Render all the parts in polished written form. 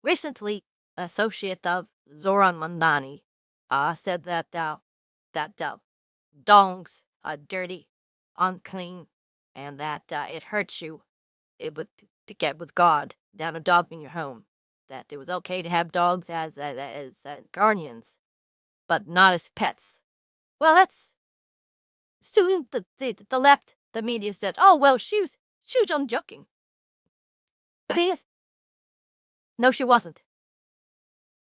Recently, associate of Zoran Mandani said that dongs are dirty, unclean, and that it hurts you to get with God down a dog in your home. That it was okay to have dogs as guardians, but not as pets. Well, that's soon the left, the media said, oh well, she was on joking. No, she wasn't.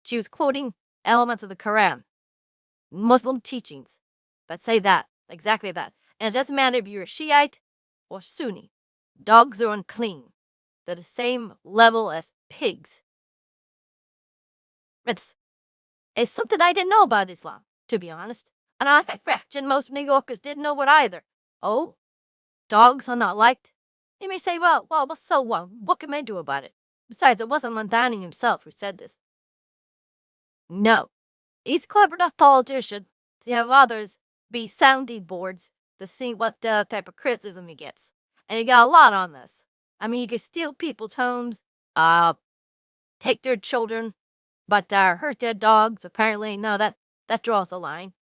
She was quoting elements of the Quran, Muslim teachings that say that, exactly that. And it doesn't matter if you're a Shiite or Sunni. Dogs are unclean. They're the same level as pigs. It's something I didn't know about Islam, to be honest. And I imagine most New Yorkers didn't know it either. Oh, dogs are not liked? You may say, well, so what? What can they do about it? Besides, it wasn't Landani himself who said this. No. He's clever enough politician to have others be sounding boards to see what type of criticism he gets. And he got a lot on this. I mean, you can steal people's homes, take their children, but hurt their dogs, apparently, no, that draws a line.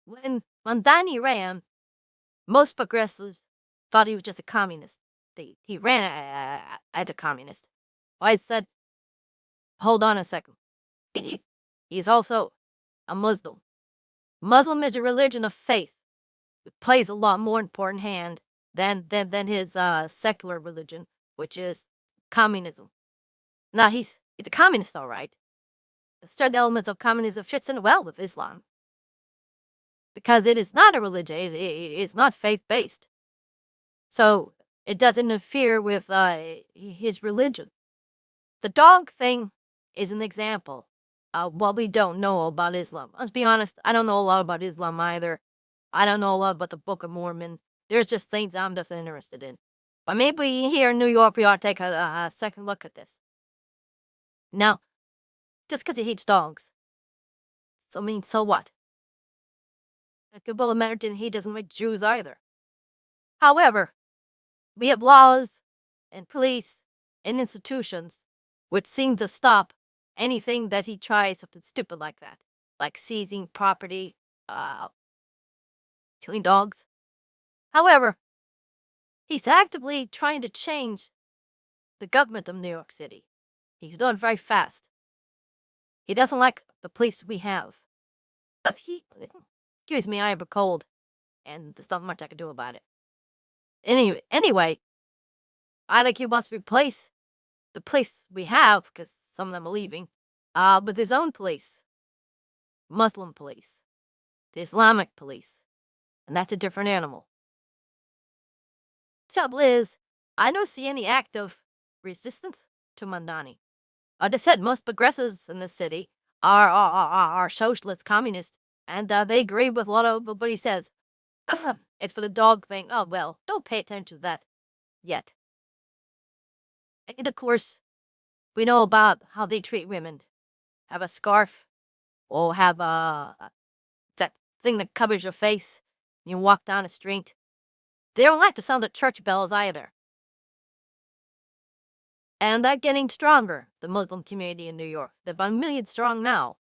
When Mamdani ran, most progressives thought he was just a communist. He ran as a communist. I said, hold on a second. He's also a Muslim. Muslim is a religion of faith. It plays a lot more important hand than his secular religion, which is communism. Now, he's a communist, all right. Certain elements of communism fits in well with Islam. Because it is not a religion, it's not faith-based. So it doesn't interfere with his religion. The dog thing is an example of what we don't know about Islam. Let's be honest, I don't know a lot about Islam either. I don't know a lot about the Book of Mormon. There's just things I'm just interested in. But maybe here in New York, we ought to take a second look at this. Now, just because he hates dogs, so what? Well, imagine he doesn't like Jews either. However, we have laws and police and institutions which seem to stop anything that he tries something stupid like that, like seizing property, killing dogs. However, he's actively trying to change the government of New York City. He's doing very fast. He doesn't like the police we have. But excuse me, I have a cold, and there's not much I can do about it. Anyway, I think he wants to replace the police we have, because some of them are leaving, with his own police. Muslim police. The Islamic police. And that's a different animal. Trouble is, I don't see any active resistance to Mamdani. They said most progressives in this city are socialist, communist, and they agree with a lot of what he says. It's for the dog thing. Oh, well, don't pay attention to that yet. And of course, we know about how they treat women. Have a scarf, or have that thing that covers your face. You walk down the street. They don't like the sound of church bells either. And they're getting stronger, the Muslim community in New York. They're about 1 million strong now.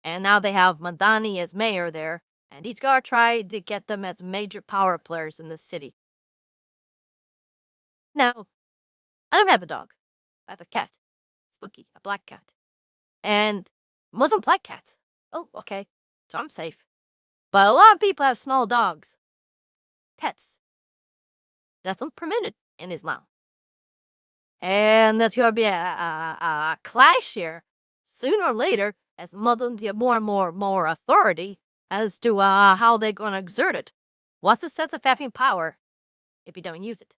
And now they have Mamdani as mayor there, and he's got to try to get them as major power players in the city. Now, I don't have a dog. I have a cat. Spooky, a black cat. And Muslim black cats. Oh, okay. So I'm safe. But a lot of people have small dogs. Pets. That's not permitted in Islam. And there's going to be a clash here, sooner or later, as Muslims get more and more authority as to how they're going to exert it. What's the sense of having power if you don't use it?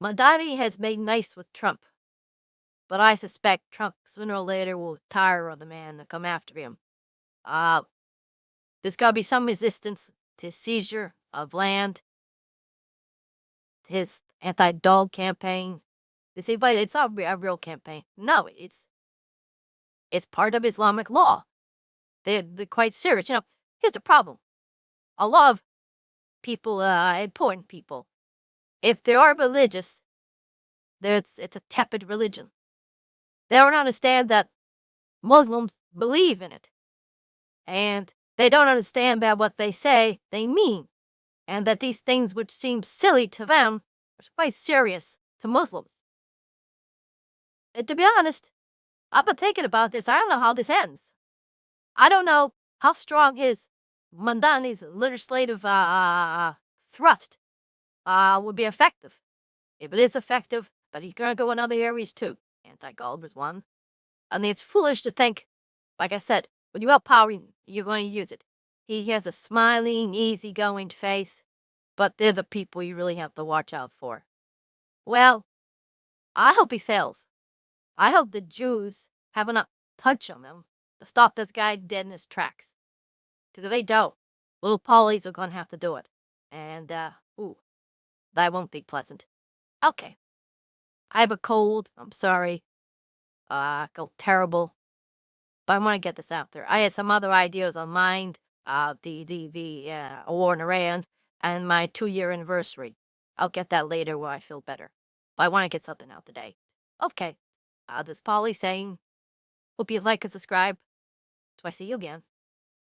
Mamdani has made nice with Trump, but I suspect Trump sooner or later will tire of the man and come after him. There's got to be some resistance to seizure of land, his anti-dog campaign. They say, but it's not a real campaign. No, it's part of Islamic law. They're quite serious. You know, here's the problem. A lot of people, important people, if they are religious, It's a tepid religion. They don't understand that Muslims believe in it. And they don't understand that what they say, they mean. And that these things which seem silly to them are quite serious to Muslims. And to be honest, I've been thinking about this. I don't know how this ends. I don't know how strong his Mamdanis legislative thrust would be effective. If it is effective, but he's going to go in other areas too. Anti-Gulliver is one. And it's foolish to think, like I said, when you have power, you're going to use it. He has a smiling, easygoing face, but they're the people you really have to watch out for. Well, I hope he fails. I hope the Jews have enough touch on them to stop this guy dead in his tracks. Because if they don't, little Polly's are going to have to do it. And, that won't be pleasant. Okay. I have a cold. I'm sorry. I feel terrible. But I want to get this out there. I had some other ideas on mind. The war in Iran and my 2-year anniversary. I'll get that later where I feel better. But I want to get something out today. Okay. This is Polly saying, hope you like and subscribe. Till I see you again.